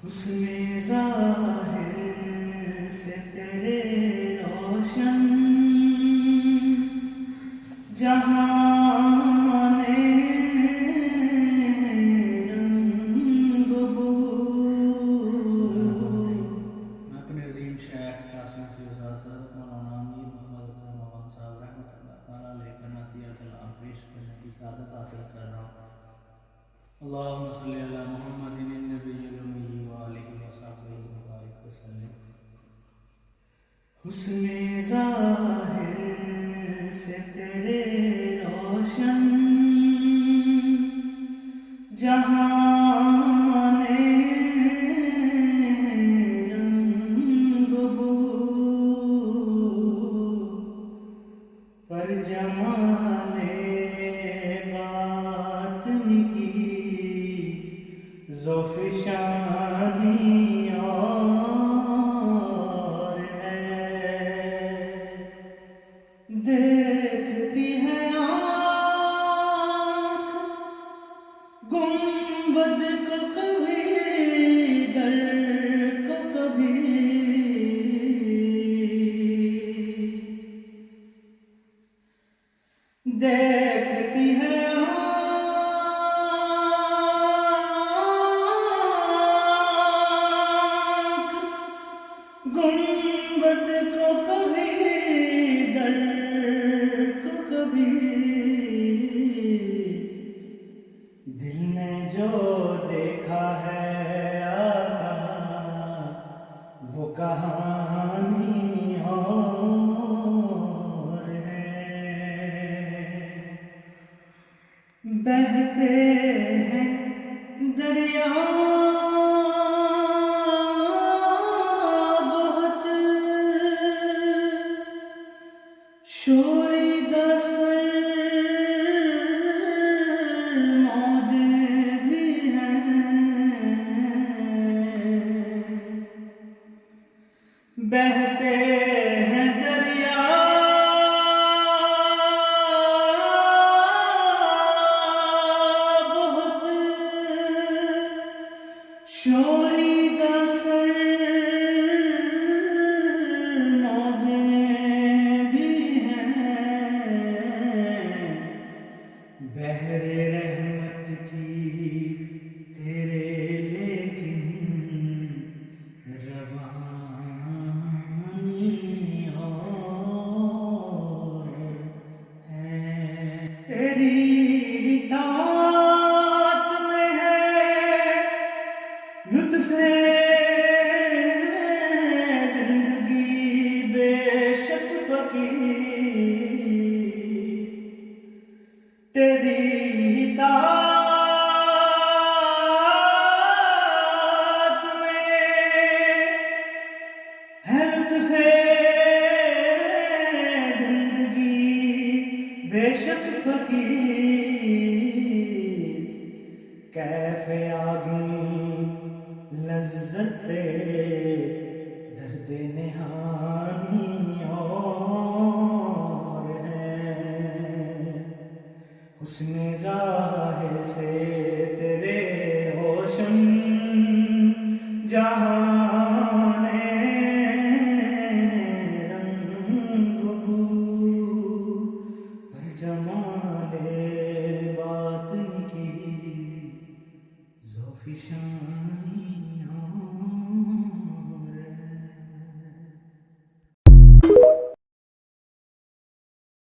حسن ظاہر سے تیرے روشن جہان رنگ بو۔ میں اپنے عظیم شیخ قاسم نصیر حضرت مولانا امیر محمد اکرم مولانا صاحب رحمۃ اللہ تعالیٰ علیہ کا نعتیہ کلام پیش کرنے کی سعادت حاصل کر رہا ہوں۔ اللہم صلی علی محمد النبی الامی وآلہ وصحبہ وبارک وسلم۔ حسن ظاہر سے تیرے روشن جہان رنگ بو، پر جمال باطن کی زوفشانی اور ہے۔ دیکھتی ہے آنکھ گنبد کو کبھی، در کو کبھی، دیکھتی ہے گنبد کو کبھی، در کو کبھی، دل نے جو دیکھا ہے آقا وہ کہانی اور ہے۔ بہتے ہیں دریا شوریدہ سر موجیں بھی ہیں، بہتے ہیں دریا بہت شوریدہ سر بحر رحمت کی تیرے لیکن روانی اور ہے۔ تیری اطاعت میں ہے لطف زندگی بے شک فقیر، تیری اطاعت میں ہے لطف زندگی بے شک فقیر، کیف آگی لذت درد نہانی اور ہے۔ حسن ظاہر سے تیرے روشن جہاں